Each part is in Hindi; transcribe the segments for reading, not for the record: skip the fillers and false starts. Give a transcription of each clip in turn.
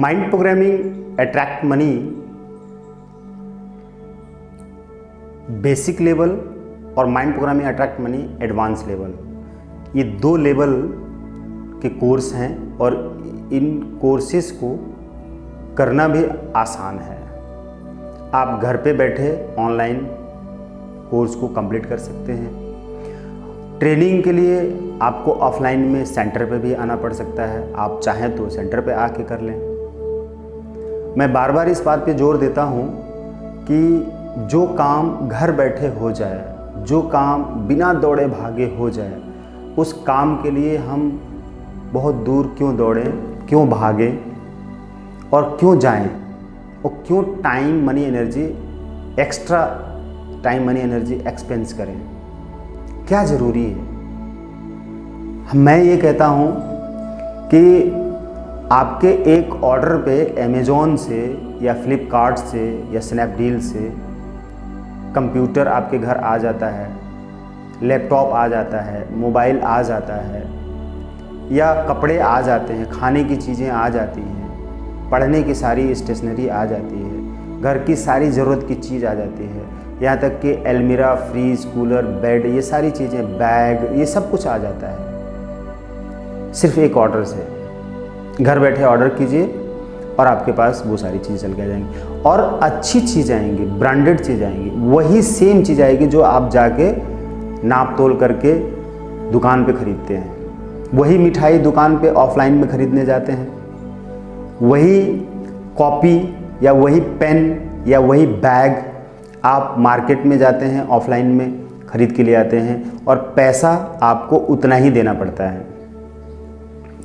Mind programming attract money basic level और mind programming attract money advance level, ये दो लेवल के कोर्स हैं और इन कोर्सेस को करना भी आसान है। आप घर पे बैठे ऑनलाइन कोर्स को कंप्लीट कर सकते हैं। ट्रेनिंग के लिए आपको ऑफलाइन में सेंटर पे भी आना पड़ सकता है, आप चाहें तो सेंटर पे आके कर लें। मैं बार बार इस बात पे जोर देता हूँ कि जो काम घर बैठे हो जाए, जो काम बिना दौड़े भागे हो जाए, उस काम के लिए हम बहुत दूर क्यों दौड़ें, क्यों भागें और क्यों जाएं और क्यों time money energy extra time money energy expense करें, क्या ज़रूरी है। मैं ये कहता हूँ कि आपके एक ऑर्डर पे अमेज़ॉन से या फ्लिपकार्ट से या स्नैपडील से कंप्यूटर आपके घर आ जाता है, लैपटॉप आ जाता है, मोबाइल आ जाता है, या कपड़े आ जाते हैं, खाने की चीज़ें आ जाती हैं, पढ़ने की सारी स्टेशनरी आ जाती है, घर की सारी ज़रूरत की चीज़ आ जाती है, यहाँ तक कि अलमीरा, फ्रीज, कूलर, बेड, ये सारी चीज़ें, बैग, ये सब कुछ आ जाता है सिर्फ एक ऑर्डर से। घर बैठे ऑर्डर कीजिए और आपके पास वो सारी चीज़ें चल के जाएंगी और अच्छी चीज़ आएंगी, ब्रांडेड चीज़ आएंगी, वही सेम चीज़ आएगी जो आप जाके नाप तोल करके दुकान पे ख़रीदते हैं। वही मिठाई दुकान पे ऑफलाइन में ख़रीदने जाते हैं, वही कॉपी या वही पेन या वही बैग आप मार्केट में जाते हैं, ऑफलाइन में ख़रीद के ले आते हैं और पैसा आपको उतना ही देना पड़ता है।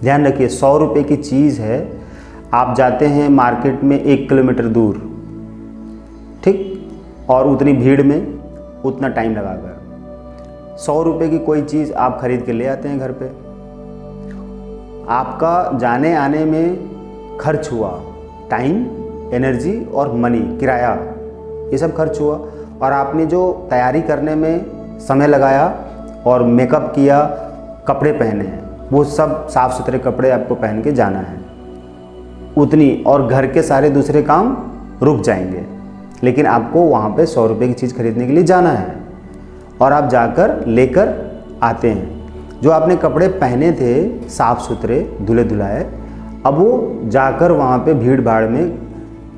ध्यान रखिए, 100 रुपये की चीज़ है, आप जाते हैं मार्केट में 1 किलोमीटर दूर, ठीक, और उतनी भीड़ में उतना टाइम लगाकर 100 रुपये की कोई चीज़ आप खरीद के ले आते हैं घर पे। आपका जाने आने में खर्च हुआ टाइम, एनर्जी और मनी, किराया, ये सब खर्च हुआ, और आपने जो तैयारी करने में समय लगाया और मेकअप किया, कपड़े पहने हैं, वो सब साफ़ सुथरे कपड़े आपको पहन के जाना है, उतनी, और घर के सारे दूसरे काम रुक जाएंगे, लेकिन आपको वहाँ पे 100 रुपये की चीज़ खरीदने के लिए जाना है और आप जाकर लेकर आते हैं। जो आपने कपड़े पहने थे साफ़ सुथरे, धुले धुलाए, अब वो जाकर वहाँ पे भीड़ भाड़ में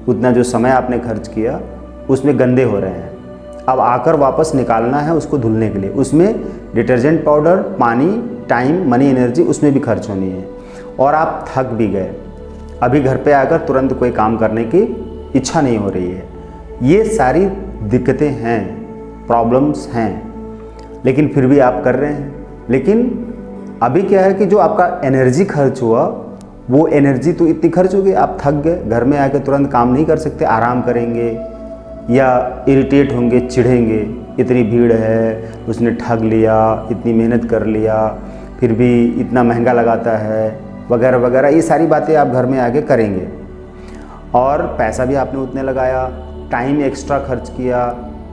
उतना जो समय आपने खर्च किया उसमें गंदे हो रहे हैं। अब आकर वापस निकालना है उसको धुलने के लिए, उसमें डिटर्जेंट पाउडर, पानी, टाइम, मनी, एनर्जी उसमें भी खर्च होनी है और आप थक भी गए। अभी घर पे आकर तुरंत कोई काम करने की इच्छा नहीं हो रही है। ये सारी दिक्कतें हैं, प्रॉब्लम्स हैं, लेकिन फिर भी आप कर रहे हैं। लेकिन अभी क्या है कि जो आपका एनर्जी खर्च हुआ, वो एनर्जी तो इतनी खर्च हो गई, आप थक गए, घर में आकर तुरंत काम नहीं कर सकते, आराम करेंगे या इरिटेट होंगे, चिढ़ेंगे, इतनी भीड़ है, उसने ठग लिया, इतनी मेहनत कर लिया, फिर भी इतना महंगा लगाता है, वगैरह वगैरह, ये सारी बातें आप घर में आके करेंगे और पैसा भी आपने उतने लगाया, टाइम एक्स्ट्रा खर्च किया,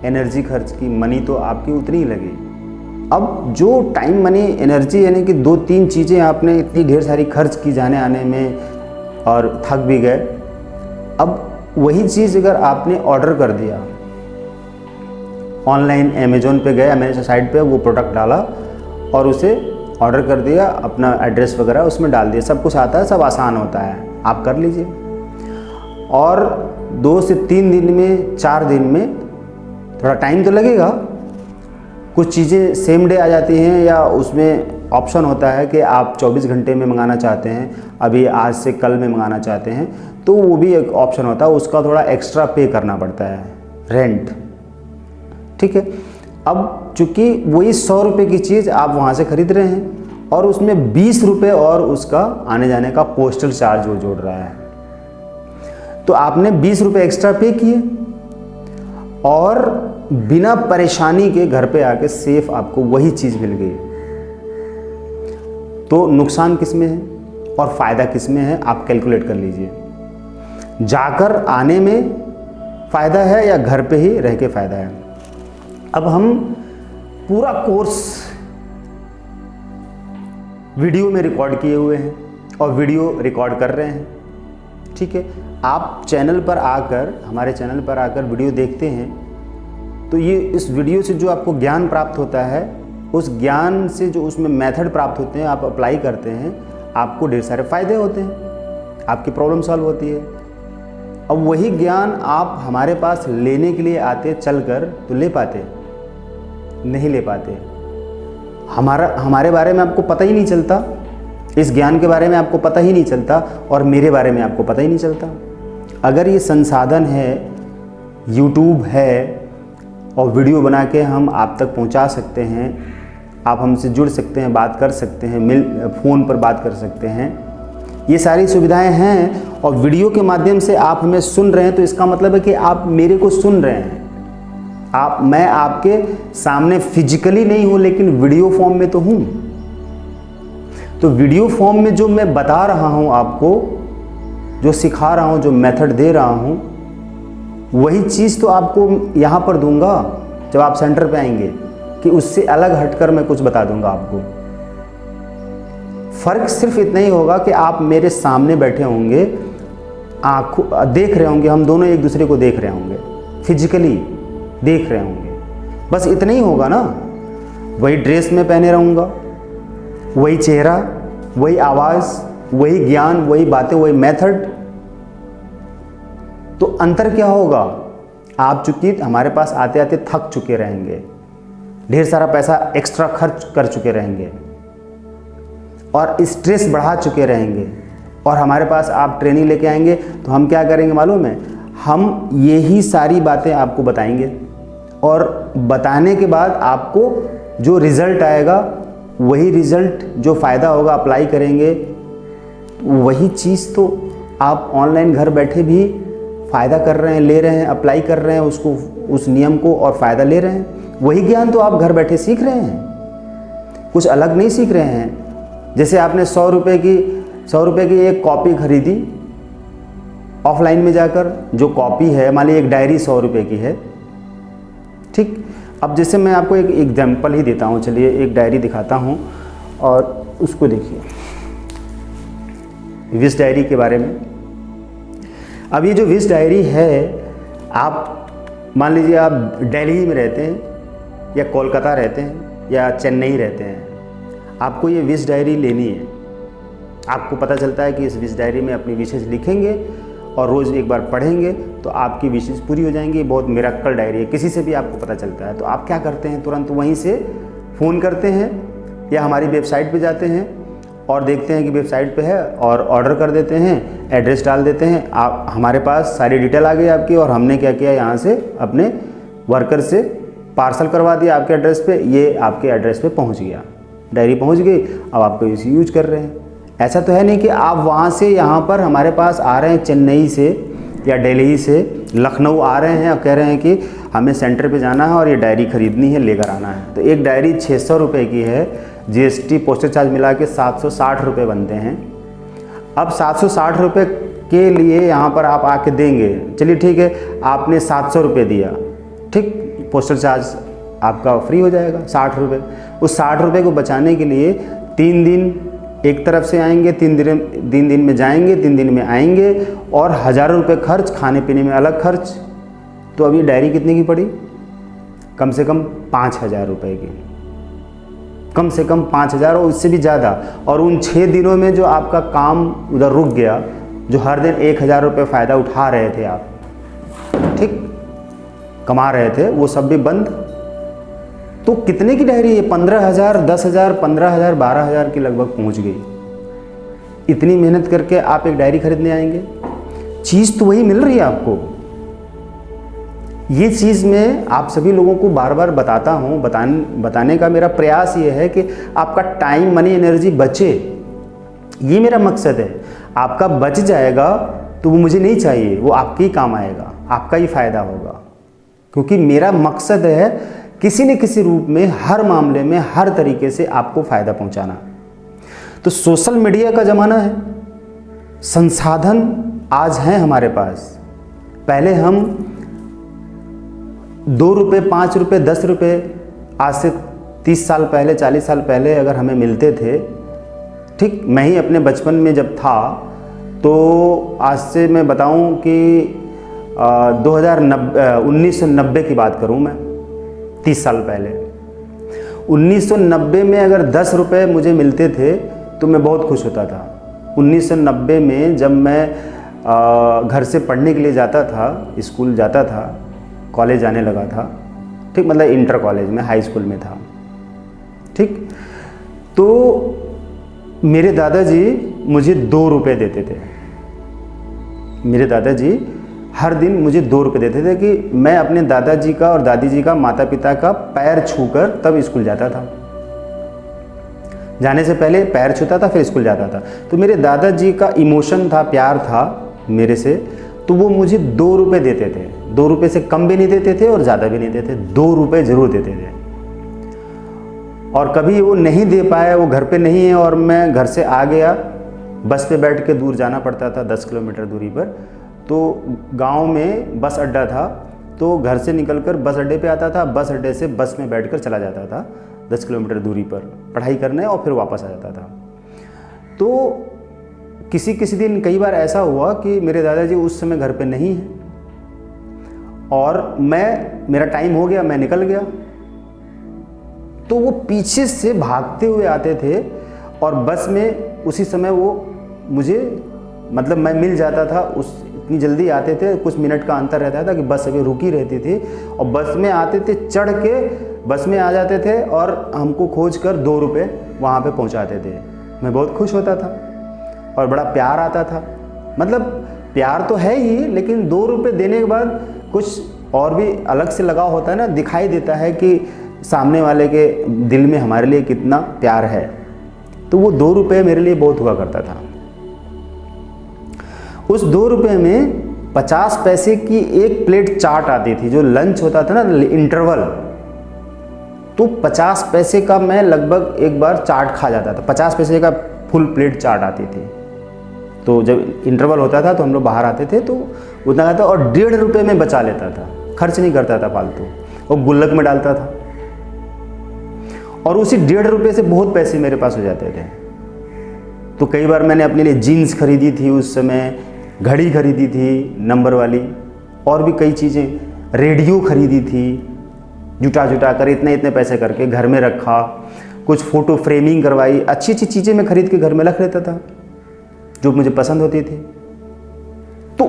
एनर्जी खर्च की, मनी तो आपकी उतनी ही लगी। अब जो टाइम, मनी, एनर्जी, यानी कि 2-3 चीज़ें आपने इतनी ढेर सारी खर्च की जाने आने में और थक भी गए, अब वही चीज़ अगर आपने ऑर्डर कर दिया, ऑनलाइन अमेज़ॉन पे गए, अमेज़ॉन साइट पे वो प्रोडक्ट डाला और उसे ऑर्डर कर दिया, अपना एड्रेस वगैरह उसमें डाल दिया, सब कुछ आता है, सब आसान होता है, आप कर लीजिए। और 2 से 3 दिन में, 4 दिन में, थोड़ा टाइम तो लगेगा, कुछ चीज़ें सेम डे आ जाती हैं या उसमें ऑप्शन होता है कि आप 24 घंटे में मंगाना चाहते हैं, अभी आज से कल में मंगाना चाहते हैं, तो वो भी एक ऑप्शन होता है, उसका थोड़ा एक्स्ट्रा पे करना पड़ता है, रेंट, ठीक है। अब चूँकि वही 100 रुपये की चीज़ आप वहाँ से ख़रीद रहे हैं और उसमें 20 रुपये और उसका आने जाने का पोस्टल चार्ज वो जोड़ रहा है, तो आपने 20 रुपये एक्स्ट्रा पे किए और बिना परेशानी के घर पे आके सेफ आपको वही चीज़ मिल गई। तो नुकसान किस में है और फ़ायदा किस में है, आप कैलकुलेट कर लीजिए। जाकर आने में फ़ायदा है या घर पे ही रह के फ़ायदा है। अब हम पूरा कोर्स वीडियो में रिकॉर्ड किए हुए हैं और वीडियो रिकॉर्ड कर रहे हैं, ठीक है। आप चैनल पर आकर, हमारे चैनल पर आकर वीडियो देखते हैं तो ये इस वीडियो से जो आपको ज्ञान प्राप्त होता है, उस ज्ञान से जो उसमें मेथड प्राप्त होते हैं, आप अप्लाई करते हैं, आपको ढेर सारे फ़ायदे होते हैं, आपकी प्रॉब्लम सॉल्व होती है। अब वही ज्ञान आप हमारे पास लेने के लिए आते चल कर तो ले पाते नहीं, ले पाते। हमारे बारे में आपको पता ही नहीं चलता, इस ज्ञान के बारे में आपको पता ही नहीं चलता और मेरे बारे में आपको पता ही नहीं चलता। अगर ये संसाधन है, YouTube है और वीडियो बना के हम आप तक पहुंचा सकते हैं, आप हमसे जुड़ सकते हैं, बात कर सकते हैं, फ़ोन पर बात कर सकते हैं, ये सारी सुविधाएं हैं और वीडियो के माध्यम से आप हमें सुन रहे हैं, तो इसका मतलब है कि आप मेरे को सुन रहे हैं। मैं आपके सामने फिजिकली नहीं हूँ लेकिन वीडियो फॉर्म में तो हूँ। तो वीडियो फॉर्म में जो मैं बता रहा हूँ आपको, जो सिखा रहा हूँ, जो मेथड दे रहा हूँ, वही चीज़ तो आपको यहाँ पर दूंगा जब आप सेंटर पे आएंगे, कि उससे अलग हटकर मैं कुछ बता दूंगा आपको। फ़र्क सिर्फ इतना ही होगा कि आप मेरे सामने बैठे होंगे, आँखों देख रहे होंगे, हम दोनों एक दूसरे को देख रहे होंगे, फिजिकली देख रहे होंगे, बस इतना ही होगा ना। वही ड्रेस में पहने रहूँगा, वही चेहरा, वही आवाज़, वही ज्ञान, वही बातें, वही मेथड। तो अंतर क्या होगा? आप चूंकि हमारे पास आते आते थक चुके रहेंगे, ढेर सारा पैसा एक्स्ट्रा खर्च कर चुके रहेंगे और स्ट्रेस बढ़ा चुके रहेंगे, और हमारे पास आप ट्रेनिंग लेके आएंगे तो हम क्या करेंगे मालूम है? हम यही सारी बातें आपको बताएंगे और बताने के बाद आपको जो रिज़ल्ट आएगा, वही रिज़ल्ट, जो फ़ायदा होगा, अप्लाई करेंगे, वही चीज़ तो आप ऑनलाइन घर बैठे भी फ़ायदा कर रहे हैं, ले रहे हैं, अप्लाई कर रहे हैं उसको, उस नियम को, और फ़ायदा ले रहे हैं। वही ज्ञान तो आप घर बैठे सीख रहे हैं, कुछ अलग नहीं सीख रहे हैं। जैसे आपने 100 रुपये की एक कॉपी खरीदी ऑफलाइन में जाकर, जो कॉपी है, मान लीजिए एक डायरी 100 रुपये की है, ठीक। अब जैसे मैं आपको एक एग्जाम्पल ही देता हूँ, चलिए एक डायरी दिखाता हूँ और उसको देखिए, विश डायरी के बारे में। अब ये जो विश डायरी है, आप मान लीजिए आप दिल्ली में रहते हैं या कोलकाता रहते हैं या चेन्नई रहते हैं, आपको ये विश डायरी लेनी है। आपको पता चलता है कि इस विश डायरी में अपनी विशेष लिखेंगे और रोज़ एक बार पढ़ेंगे तो आपकी विशेष पूरी हो जाएंगी। बहुत मिरेकल डायरी है, किसी से भी आपको पता चलता है। तो आप क्या करते हैं? तुरंत वहीं से फ़ोन करते हैं या हमारी वेबसाइट पे जाते हैं और देखते हैं कि वेबसाइट पे है और ऑर्डर कर देते हैं, एड्रेस डाल देते हैं। आप हमारे पास सारी डिटेल आ गई आपकी, और हमने क्या किया, यहाँ से अपने वर्कर से पार्सल करवा दिया आपके एड्रेस पे, ये आपके एड्रेस पे पहुँच गया, डायरी पहुँच गई। अब आपको इसे यूज कर रहे हैं। ऐसा तो है नहीं कि आप वहाँ से यहाँ पर हमारे पास आ रहे हैं, चेन्नई से या दिल्ली से लखनऊ आ रहे हैं और कह रहे हैं कि हमें सेंटर पे जाना है और ये डायरी ख़रीदनी है, लेकर आना है। तो एक डायरी 600 रुपये की है, GST पोस्टल चार्ज मिला के 760 रुपये बनते हैं। अब 760 रुपये के लिए यहाँ पर आप आके देंगे, चलिए ठीक है, आपने 700 रुपये दिया, ठीक, पोस्टल चार्ज आपका फ्री हो जाएगा 60 रुपये। उस 60 रुपये को बचाने के लिए 3 दिन एक तरफ से आएंगे, 3 दिन में जाएंगे, 3 दिन में आएंगे, और हज़ारों रुपये खर्च, खाने पीने में अलग खर्च। तो अब ये डायरी कितने की पड़ी? कम से कम 5000 रुपये की, कम से कम 5000 और उससे भी ज़्यादा। और उन 6 दिनों में जो आपका काम उधर रुक गया, जो हर दिन 1000 रुपये फ़ायदा उठा रहे थे आप, ठीक, कमा रहे थे, वो सब भी बंद। तो कितने की डायरी है? 15,000, 10,000, 15,000, 12,000 के लगभग पहुंच गई। इतनी मेहनत करके आप एक डायरी खरीदने आएंगे, चीज़ तो वही मिल रही है आपको। ये चीज़ मैं आप सभी लोगों को बार बार बताता हूँ, बताने का मेरा प्रयास ये है कि आपका टाइम, मनी, एनर्जी बचे, ये मेरा मकसद है। आपका बच जाएगा तो वो मुझे नहीं चाहिए, वो आपके ही काम आएगा, आपका ही फ़ायदा होगा। क्योंकि मेरा मकसद है किसी न किसी रूप में, हर मामले में, हर तरीके से आपको फ़ायदा पहुंचाना। तो सोशल मीडिया का ज़माना है, संसाधन आज हैं हमारे पास। पहले हम 2 रुपये, 5 रुपये, 10 रुपये, आज से 30 साल पहले, 40 साल पहले अगर हमें मिलते थे, ठीक, मैं ही अपने बचपन में जब था तो आज से मैं बताऊं कि 1990 की बात करूं मैं, 30 साल पहले। 1990 में अगर 10 रुपये मुझे मिलते थे तो मैं बहुत खुश होता था। 1990 में जब मैं घर से पढ़ने के लिए जाता था, स्कूल जाता था, कॉलेज जाने लगा था, ठीक, मतलब इंटर कॉलेज में, हाई स्कूल में था, ठीक, तो मेरे दादाजी मुझे 2 रुपये देते थे। मेरे दादाजी हर दिन मुझे 2 रुपये देते थे कि मैं अपने दादाजी का और दादी जी का, माता पिता का पैर छूकर तब स्कूल जाता था। जाने से पहले पैर छूता था, फिर स्कूल जाता था। तो मेरे दादाजी का इमोशन था, प्यार था मेरे से, तो वो मुझे 2 रुपये देते थे। 2 रुपये से कम भी नहीं देते थे और ज़्यादा भी नहीं देते, 2 रुपये ज़रूर देते थे। और कभी वो नहीं दे पाए, वो घर पे नहीं है और मैं घर से आ गया, बस पे बैठ के दूर जाना पड़ता था 10 किलोमीटर दूरी पर। तो गांव में बस अड्डा था, तो घर से निकलकर बस अड्डे पे आता था, बस अड्डे से बस में बैठकर चला जाता था 10 किलोमीटर दूरी पर पढ़ाई करने, और फिर वापस आ जाता था। तो किसी दिन कई बार ऐसा हुआ कि मेरे दादाजी उस समय घर पे नहीं हैं और मेरा टाइम हो गया, मैं निकल गया, तो वो पीछे से भागते हुए आते थे और बस में उसी समय वो मुझे, मतलब मैं मिल जाता था, इतनी जल्दी आते थे, कुछ मिनट का अंतर रहता था कि बस अभी रुकी रहती थी, और बस में आते थे, चढ़ के बस में आ जाते थे और हमको खोज कर 2 रुपये वहाँ पे पहुँचाते थे। मैं बहुत खुश होता था और बड़ा प्यार आता था। मतलब प्यार तो है ही, लेकिन 2 रुपये देने के बाद कुछ और भी अलग से लगाव होता है ना, दिखाई देता है कि सामने वाले के दिल में हमारे लिए कितना प्यार है। तो वो 2 रुपये मेरे लिए बहुत हुआ करता था। उस 2 रुपये में 50 पैसे की एक प्लेट चाट आती थी, जो लंच होता था ना, इंटरवल, तो 50 पैसे का मैं लगभग एक बार चाट खा जाता था। 50 पैसे का फुल प्लेट चाट आती थी। तो जब इंटरवल होता था तो हम लोग बाहर आते थे, तो उतना खाता, और 1.5 रुपये में बचा लेता था, खर्च नहीं करता था फालतू, और गुल्लक में डालता था, और उसी 1.5 रुपये से बहुत पैसे मेरे पास हो जाते थे। तो कई बार मैंने अपने लिए जीन्स खरीदी थी, उस समय घड़ी खरीदी थी नंबर वाली, और भी कई चीज़ें, रेडियो खरीदी थी, जुटा कर इतने पैसे करके घर में रखा, कुछ फ़ोटो फ्रेमिंग करवाई, अच्छी चीज़ें मैं खरीद के घर में रख लेता था जो मुझे पसंद होती थी। तो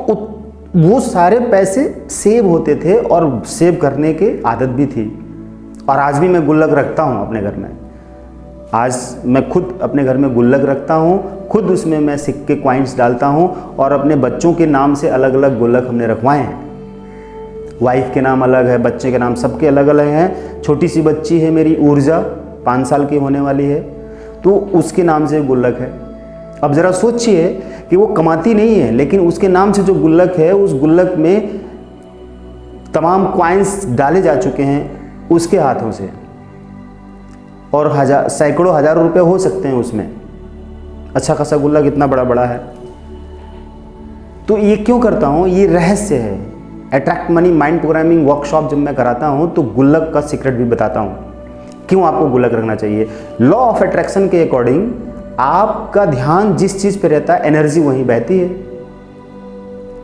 वो सारे पैसे सेव होते थे और सेव करने की आदत भी थी। और आज भी मैं गुल्लक रखता हूँ अपने घर में। आज मैं खुद अपने घर में गुल्लक रखता हूँ, खुद उसमें मैं सिक्के, कॉइन्स डालता हूँ, और अपने बच्चों के नाम से अलग अलग गुल्लक हमने रखवाए हैं। वाइफ के नाम अलग है, बच्चे के नाम सबके अलग अलग हैं। छोटी सी बच्ची है मेरी, ऊर्जा, 5 साल की होने वाली है, तो उसके नाम से गुल्लक है। अब ज़रा सोचिए कि वो कमाती नहीं है, लेकिन उसके नाम से जो गुल्लक है, उस गुल्लक में तमाम कॉइन्स डाले जा चुके हैं उसके हाथों से, और सैकड़ों हज़ारों रुपए हो सकते हैं उसमें। अच्छा खासा गुल्लक इतना बड़ा है। तो ये क्यों करता हूँ, ये रहस्य है। Attract money mind programming workshop जब मैं कराता हूँ तो गुल्लक का सीक्रेट भी बताता हूँ, क्यों आपको गुल्लक रखना चाहिए। लॉ ऑफ अट्रैक्शन के अकॉर्डिंग आपका ध्यान जिस चीज़ पे रहता है, एनर्जी वहीं बहती है।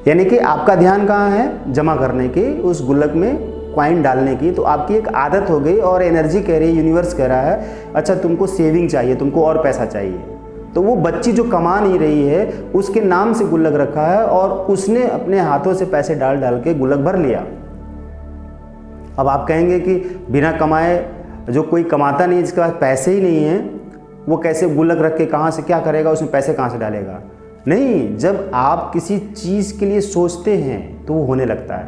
यानी कि आपका ध्यान कहाँ है, जमा करने की, उस गुल्लक में कॉइन डालने की। तो आपकी एक आदत हो गई और एनर्जी कह रही है, यूनिवर्स कह रहा है, अच्छा तुमको सेविंग चाहिए, तुमको और पैसा चाहिए। तो वो बच्ची जो कमा नहीं रही है, उसके नाम से गुल्लक रखा है और उसने अपने हाथों से पैसे डाल के गुल्लक भर लिया। अब आप कहेंगे कि बिना कमाए, जो कोई कमाता नहीं, जिसके पास पैसे ही नहीं है, वो कैसे गुल्लक रख के कहाँ से क्या करेगा, उसमें पैसे कहाँ से डालेगा। नहीं, जब आप किसी चीज़ के लिए सोचते हैं तो वो होने लगता है।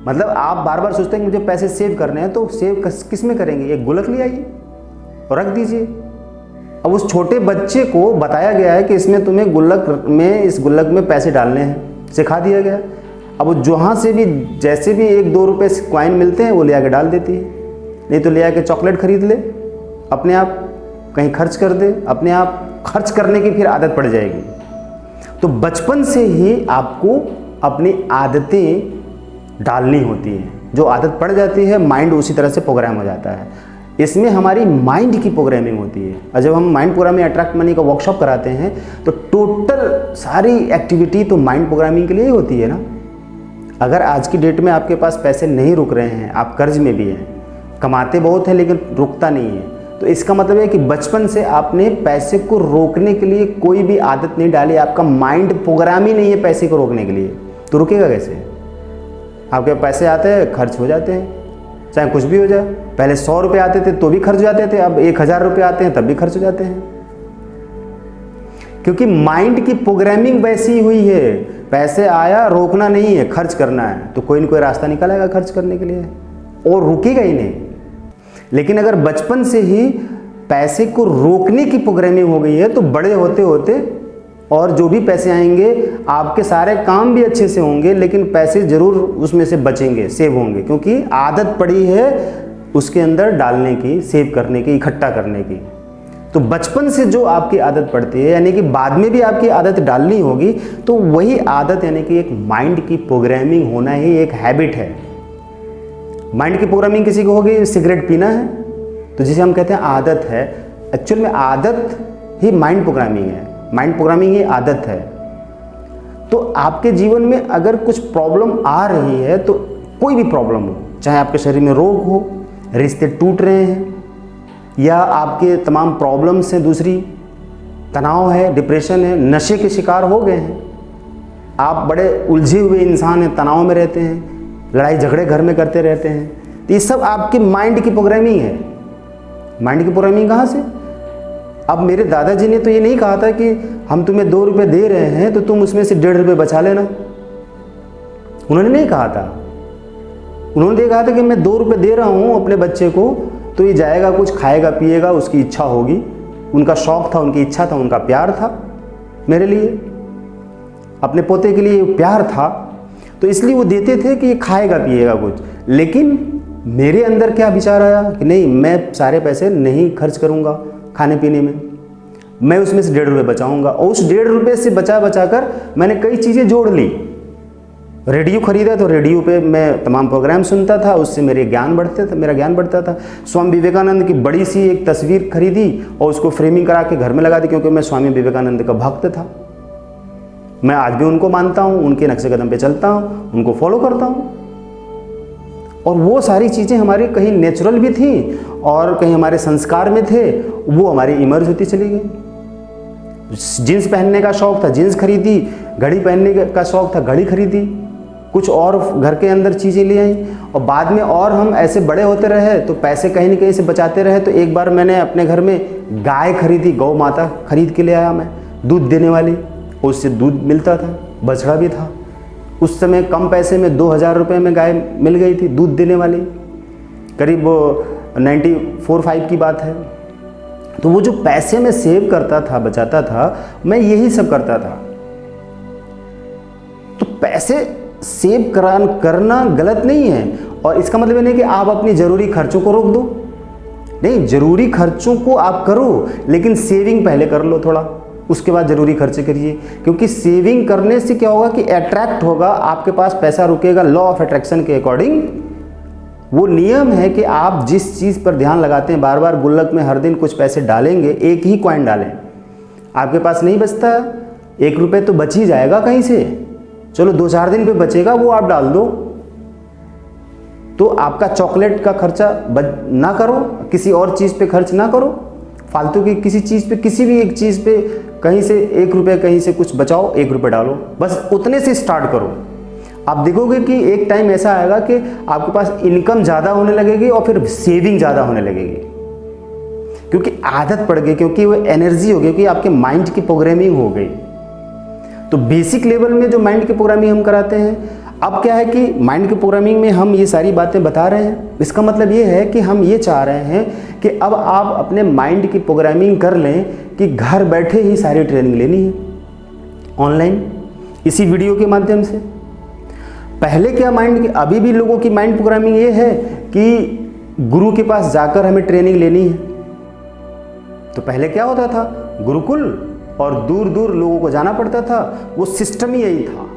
मतलब आप बार बार सोचते हैं कि मुझे पैसे सेव करने हैं, तो सेव किस में करेंगे, एक गुल्लक ले आइए और रख दीजिए। अब उस छोटे बच्चे को बताया गया है कि इसमें तुम्हें इस गुल्लक में पैसे डालने हैं, सिखा दिया गया। अब वो जहाँ से भी, जैसे भी 1-2 रुपये कॉइन मिलते हैं, वो ले आके डाल देती है। नहीं तो ले आके चॉकलेट खरीद ले, अपने आप कहीं खर्च कर दे, अपने आप खर्च करने की फिर आदत पड़ जाएगी। तो बचपन से ही आपको अपनी आदतें डालनी होती हैं। जो आदत पड़ जाती है, माइंड उसी तरह से प्रोग्राम हो जाता है। इसमें हमारी माइंड की प्रोग्रामिंग होती है। और जब हम माइंड प्रोग्रामिंग अट्रैक्ट मनी का वर्कशॉप कराते हैं तो टोटल सारी एक्टिविटी तो माइंड प्रोग्रामिंग के लिए ही होती है ना। अगर आज की डेट में आपके पास पैसे नहीं रुक रहे हैं, आप कर्ज में भी हैं, कमाते बहुत हैं लेकिन रुकता नहीं है, तो इसका मतलब है कि बचपन से आपने पैसे को रोकने के लिए कोई भी आदत नहीं डाली, आपका माइंड प्रोग्राम ही नहीं है पैसे को रोकने के लिए, तो रुकेगा कैसे? आपके पैसे आते हैं, खर्च हो जाते हैं, चाहे कुछ भी हो जाए। पहले 100 रुपये आते थे तो भी खर्च हो जाते थे, अब 1000 रुपये आते हैं तब भी खर्च हो जाते हैं, क्योंकि माइंड की प्रोग्रामिंग वैसी हुई है। पैसे आया, रोकना नहीं है, खर्च करना है, तो कोई ना कोई रास्ता निकालेगा खर्च करने के लिए, और रुकेगा ही नहीं। लेकिन अगर बचपन से ही पैसे को रोकने की प्रोग्रामिंग हो गई है तो बड़े होते होते और जो भी पैसे आएंगे आपके सारे काम भी अच्छे से होंगे, लेकिन पैसे जरूर उसमें से बचेंगे, सेव होंगे, क्योंकि आदत पड़ी है उसके अंदर डालने की, सेव करने की, इकट्ठा करने की। तो बचपन से जो आपकी आदत पड़ती है, यानी कि बाद में भी आपकी आदत डालनी होगी, तो वही आदत यानी कि एक माइंड की प्रोग्रामिंग होना ही एक हैबिट है। माइंड की प्रोग्रामिंग किसी को होगी सिगरेट पीना है, तो जिसे हम कहते हैं आदत है, एक्चुअल में आदत ही माइंड प्रोग्रामिंग है, माइंड प्रोग्रामिंग ही आदत है। तो आपके जीवन में अगर कुछ प्रॉब्लम आ रही है, तो कोई भी प्रॉब्लम हो, चाहे आपके शरीर में रोग हो, रिश्ते टूट रहे हैं, या आपके तमाम प्रॉब्लम्स हैं, दूसरी तनाव है, डिप्रेशन है, नशे के शिकार हो गए हैं, आप बड़े उलझे हुए इंसान हैं, तनाव में रहते हैं, लड़ाई झगड़े घर में करते रहते हैं, तो ये सब आपके माइंड की प्रोग्रामिंग है। माइंड की प्रोग्रामिंग कहाँ से? अब मेरे दादाजी ने तो ये नहीं कहा था कि हम तुम्हें 2 रुपये दे रहे हैं तो तुम उसमें से 1.5 रुपये बचा लेना, उन्होंने नहीं कहा था। उन्होंने ये कहा था कि मैं 2 रुपये दे रहा हूँ अपने बच्चे को, तो ये जाएगा, कुछ खाएगा पिएगा, उसकी इच्छा होगी, उनका शौक था, उनकी इच्छा था, उनका प्यार था मेरे लिए, अपने पोते के लिए प्यार था, तो इसलिए वो देते थे कि ये खाएगा पिएगा कुछ। लेकिन मेरे अंदर क्या विचार आया कि नहीं, मैं सारे पैसे नहीं खर्च करूँगा खाने पीने में, मैं उसमें से 1.5 रुपये बचाऊँगा, और उस 1.5 रुपये से बचा बचा कर मैंने कई चीज़ें जोड़ ली। रेडियो खरीदा तो रेडियो पे मैं तमाम प्रोग्राम सुनता था, उससे मेरा ज्ञान बढ़ता था। स्वामी विवेकानंद की बड़ी सी एक तस्वीर खरीदी और उसको फ्रेमिंग करा के घर में लगा दी, क्योंकि मैं स्वामी विवेकानंद का भक्त था। मैं आज भी उनको मानता हूँ, उनके नक्शे कदम पे चलता हूँ, उनको फॉलो करता हूँ, और वो सारी चीज़ें हमारी कहीं नेचुरल भी थी और कहीं हमारे संस्कार में थे, वो हमारी इमर्ज होती चली गई। जीन्स पहनने का शौक था, जीन्स खरीदी, घड़ी पहनने का शौक था, घड़ी खरीदी, कुछ और घर के अंदर चीज़ें ले आई, और बाद में और हम ऐसे बड़े होते रहे तो पैसे कहीं न कहीं से बचाते रहे। तो एक बार मैंने अपने घर में गाय खरीदी, गौ माता खरीद के ले आया मैं, दूध देने वाली, उससे दूध मिलता था, बछड़ा भी था। उस समय कम पैसे में 2000 रुपये में गाय मिल गई थी दूध देने वाली, करीब 94-95 की बात है। तो वो जो पैसे में सेव करता था, बचाता था, मैं यही सब करता था। तो पैसे सेव करना गलत नहीं है, और इसका मतलब ये नहीं कि आप अपनी ज़रूरी खर्चों को रोक दो, नहीं, ज़रूरी खर्चों को आप करो, लेकिन सेविंग पहले कर लो थोड़ा, उसके बाद ज़रूरी खर्चे करिए। क्योंकि सेविंग करने से क्या होगा कि अट्रैक्ट होगा, आपके पास पैसा रुकेगा। लॉ ऑफ अट्रैक्शन के अकॉर्डिंग वो नियम है कि आप जिस चीज़ पर ध्यान लगाते हैं, बार बार गुल्लक में हर दिन कुछ पैसे डालेंगे, एक ही कॉइन डालें, आपके पास नहीं बचता 1 रुपये तो बच ही जाएगा कहीं से, चलो 2-4 दिन पे बचेगा, वो आप डाल दो। तो आपका चॉकलेट का खर्चा ना करो, किसी और चीज़ पे खर्च ना करो, फालतू की किसी चीज़ पे, किसी भी एक चीज़ पे कहीं से 1 रुपये कहीं से कुछ बचाओ, 1 रुपये डालो, बस उतने से स्टार्ट करो। आप देखोगे कि एक टाइम ऐसा आएगा कि आपके पास इनकम ज़्यादा होने लगेगी और फिर सेविंग ज़्यादा होने लगेगी, क्योंकि आदत पड़ गई, क्योंकि वो एनर्जी हो गई, क्योंकि आपके माइंड की प्रोग्रामिंग हो गई। तो बेसिक लेवल में जो माइंड की प्रोग्रामिंग हम कराते हैं, अब क्या है कि माइंड की प्रोग्रामिंग में हम ये सारी बातें बता रहे हैं, इसका मतलब ये है कि हम ये चाह रहे हैं कि अब आप अपने माइंड की प्रोग्रामिंग कर लें कि घर बैठे ही सारी ट्रेनिंग लेनी है ऑनलाइन, इसी वीडियो के माध्यम से। पहले क्या माइंड की, अभी भी लोगों की माइंड प्रोग्रामिंग ये है कि गुरु के पास जाकर हमें ट्रेनिंग लेनी है। तो पहले क्या होता था, गुरुकुल, और दूर दूर लोगों को जाना पड़ता था, वो सिस्टम ही यही था।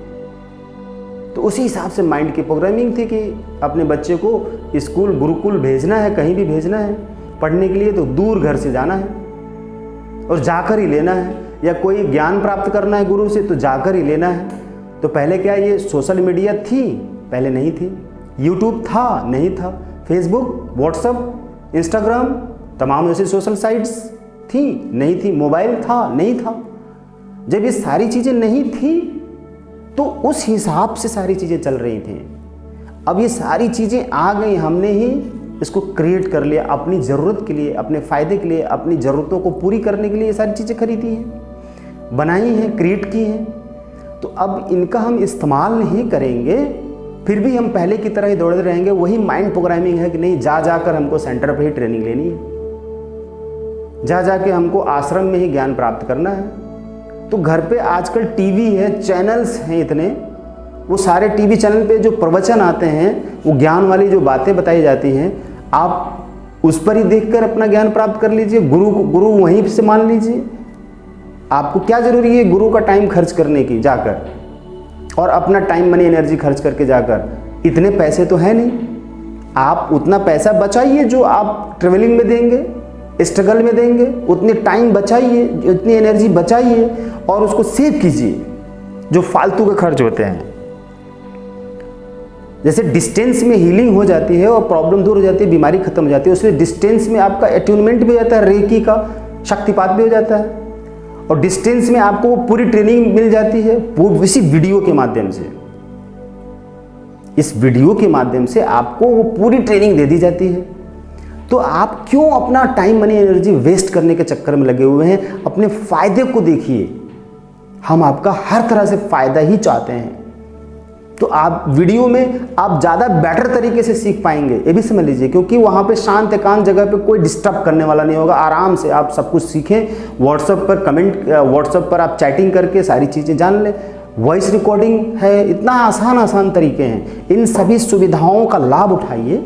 तो उसी हिसाब से माइंड की प्रोग्रामिंग थी कि अपने बच्चे को स्कूल, गुरुकुल भेजना है, कहीं भी भेजना है, पढ़ने के लिए तो दूर घर से जाना है और जाकर ही लेना है, या कोई ज्ञान प्राप्त करना है गुरु से तो जाकर ही लेना है। तो पहले क्या ये सोशल मीडिया थी? पहले नहीं थी। यूट्यूब था? नहीं था। फेसबुक, व्हाट्सएप, इंस्टाग्राम, तमाम ऐसी सोशल साइट्स थी? नहीं थी। मोबाइल था? नहीं था। जब ये सारी चीज़ें नहीं थी तो उस हिसाब से सारी चीज़ें चल रही थी। अब ये सारी चीज़ें आ गई, हमने ही इसको क्रिएट कर लिया अपनी ज़रूरत के लिए, अपने फ़ायदे के लिए, अपनी ज़रूरतों को पूरी करने के लिए ये सारी चीज़ें खरीदी हैं, बनाई हैं, क्रिएट की हैं। तो अब इनका हम इस्तेमाल नहीं करेंगे, फिर भी हम पहले की तरह ही दौड़ते रहेंगे। वही माइंड प्रोग्रामिंग है कि नहीं, जा जाकर हमको सेंटर पर ही ट्रेनिंग लेनी है, जा जाके हमको आश्रम में ही ज्ञान प्राप्त करना है। तो घर पे आजकल टीवी है, चैनल्स हैं इतने, वो सारे टीवी चैनल पे जो प्रवचन आते हैं, वो ज्ञान वाली जो बातें बताई जाती हैं, आप उस पर ही देखकर अपना ज्ञान प्राप्त कर लीजिए। गुरु वहीं से मान लीजिए। आपको क्या ज़रूरी है गुरु का टाइम खर्च करने की जाकर, और अपना टाइम मनी एनर्जी खर्च करके जाकर? इतने पैसे तो है नहीं। आप उतना पैसा बचाइए जो आप ट्रेवलिंग में देंगे, स्ट्रगल में देंगे, उतने टाइम बचाइए, उतनी एनर्जी बचाइए और उसको सेव कीजिए जो फालतू के खर्च होते हैं। जैसे डिस्टेंस में हीलिंग हो जाती है और प्रॉब्लम दूर हो जाती है, बीमारी खत्म हो जाती है, उसमें डिस्टेंस में आपका अट्यूनमेंट भी हो जाता है, रेकी का शक्तिपात भी हो जाता है, और डिस्टेंस में आपको वो पूरी ट्रेनिंग मिल जाती है इसी वीडियो के माध्यम से। इस वीडियो के माध्यम से आपको वो पूरी ट्रेनिंग दे दी जाती है। तो आप क्यों अपना टाइम मनी एनर्जी वेस्ट करने के चक्कर में लगे हुए हैं? अपने फायदे को देखिए। हम आपका हर तरह से फायदा ही चाहते हैं। तो आप वीडियो में आप ज़्यादा बेटर तरीके से सीख पाएंगे, ये भी समझ लीजिए, क्योंकि वहाँ पे शांत एकांत जगह पे कोई डिस्टर्ब करने वाला नहीं होगा। आराम से आप सब कुछ सीखें। व्हाट्सएप पर आप चैटिंग करके सारी चीज़ें जान लें। वॉइस रिकॉर्डिंग है, इतना आसान तरीके हैं। इन सभी सुविधाओं का लाभ उठाइए